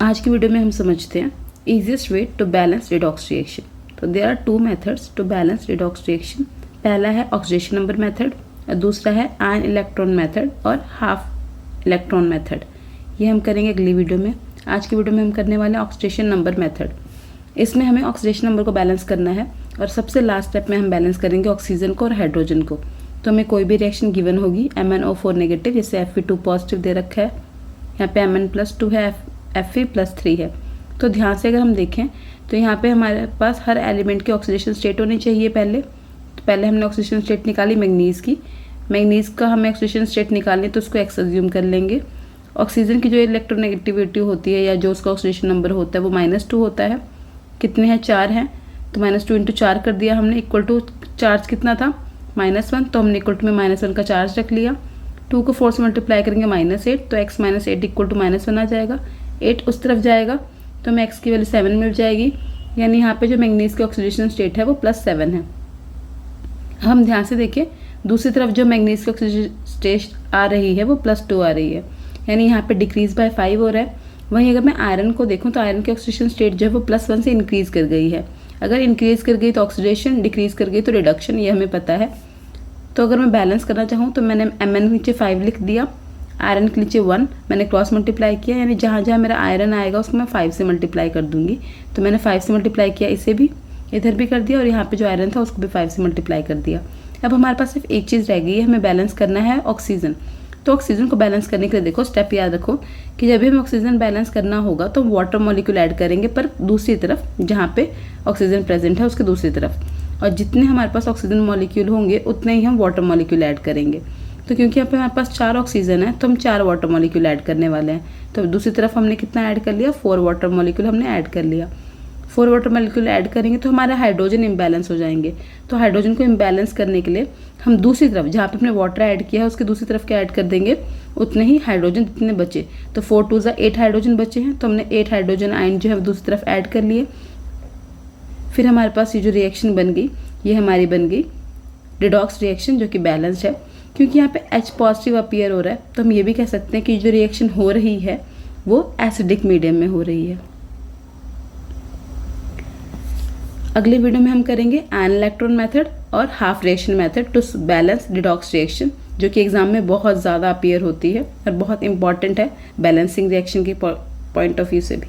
आज की वीडियो में हम समझते हैं easiest way to balance redox reaction। तो there are two methods to balance redox reaction। पहला है ऑक्सीडेशन नंबर मेथड और दूसरा है आयन इलेक्ट्रॉन मेथड और हाफ इलेक्ट्रॉन मेथड। ये हम करेंगे अगली वीडियो में। आज की वीडियो में हम करने वाले हैं ऑक्सीडेशन नंबर मेथड। इसमें हमें ऑक्सीडेशन नंबर को बैलेंस करना है और सबसे लास्ट स्टेप में हम बैलेंस करेंगे ऑक्सीजन को और हाइड्रोजन को। तो हमें कोई भी रिएक्शन गिवन होगी MnO4 नेगेटिव, जैसे Fe2 पॉजिटिव दे रखा है, यहाँ पे Mn+2 है, Fe+3 है। तो ध्यान से अगर हम देखें तो यहाँ पे हमारे पास हर एलिमेंट की ऑक्सीडेशन स्टेट होनी चाहिए। पहले हमने ऑक्सीडेशन स्टेट निकाली मैंगनीज की। मैंगनीज का हमें ऑक्सीडेशन स्टेट निकालनी तो उसको एक्स अज्यूम कर लेंगे। ऑक्सीजन की जो इलेक्ट्रोनेगेटिविटी होती है या जो उसका ऑक्सीडेशन नंबर होता है वो -2 होता है। कितने हैं? 4 हैं, तो -2 × 4 कर दिया हमने, इक्वल टू चार्ज कितना था? -1। तो हमने इक्वल टू में -1 का चार्ज रख लिया। 2 को 4 से मल्टीप्लाई करेंगे -8, तो x - 8 इक्वल टू -1 आ जाएगा। 8 उस तरफ जाएगा तो हमें x की वैल्यू 7 मिल जाएगी, यानी यहाँ पे जो मैंगनीज की ऑक्सीडेशन स्टेट है वो +7 है। हम ध्यान से देखिए, दूसरी तरफ जो मैंगनीज की ऑक्सीडेशन स्टेट आ रही है वो +2 आ रही है, यानी यहाँ पे डिक्रीज बाय 5 हो रहा है। वहीं अगर मैं आयरन को देखूँ तो आयरन की ऑक्सीडेशन स्टेट जो है वो +1 से इंक्रीज कर गई है। अगर इंक्रीज कर गई तो ऑक्सीडेशन, डिक्रीज कर गई तो रिडक्शन, ये हमें पता है। तो अगर मैं बैलेंस करना चाहूँ तो मैंने Mn नीचे 5 लिख दिया, आयरन के नीचे 1, मैंने क्रॉस मल्टीप्लाई किया, यानी जहाँ जहाँ मेरा आयरन आएगा उसको मैं 5 से मल्टीप्लाई कर दूंगी। तो मैंने 5 से मल्टीप्लाई किया, इसे भी इधर भी कर दिया और यहाँ पे जो आयरन था उसको भी 5 से मल्टीप्लाई कर दिया। अब हमारे पास सिर्फ एक चीज़ रह गई है, हमें बैलेंस करना है ऑक्सीजन। तो ऑक्सीजन को बैलेंस करने के लिए देखो स्टेप याद रखो कि जब भी हमें ऑक्सीजन बैलेंस करना होगा तो वाटर मॉलिक्यूल ऐड करेंगे, पर दूसरी तरफ जहाँ पे ऑक्सीजन प्रेजेंट है उसके दूसरी तरफ। और जितने हमारे पास ऑक्सीजन मॉलिक्यूल होंगे उतने ही हम वाटर मॉलिक्यूल ऐड करेंगे। तो क्योंकि यहाँ पे हमारे पास 4 ऑक्सीजन है तो हम 4 वाटर मॉलिक्यूल ऐड करने वाले हैं। तो दूसरी तरफ हमने कितना ऐड कर लिया? 4 वाटर मॉलिक्यूल हमने ऐड कर लिया। 4 वाटर मॉलिक्यूल ऐड करेंगे तो हमारा हाइड्रोजन इम्बैलेंस हो जाएंगे। तो हाइड्रोजन को इम्बैलेंस करने के लिए हम दूसरी तरफ जहाँ पे हमने वाटर ऐड किया है उसकी दूसरी तरफ क्या ऐड कर देंगे? उतने ही हाइड्रोजन जितने बचे। तो 4 × 2 = 8 हाइड्रोजन बचे हैं, तो हमने 8 हाइड्रोजन आयन जो है दूसरी तरफ ऐड कर लिए। फिर हमारे पास ये जो रिएक्शन बन गई ये हमारी बन गई रिडॉक्स रिएक्शन, जो कि बैलेंस्ड है। क्योंकि यहाँ पे H पॉजिटिव अपीयर हो रहा है तो हम ये भी कह सकते हैं कि जो रिएक्शन हो रही है वो एसिडिक मीडियम में हो रही है। अगले वीडियो में हम करेंगे आयन इलेक्ट्रॉन मेथड और half reaction method to balance redox reaction, जो कि एग्जाम में बहुत ज़्यादा अपीयर होती है और बहुत इंपॉर्टेंट है बैलेंसिंग रिएक्शन के पॉइंट ऑफ व्यू से भी।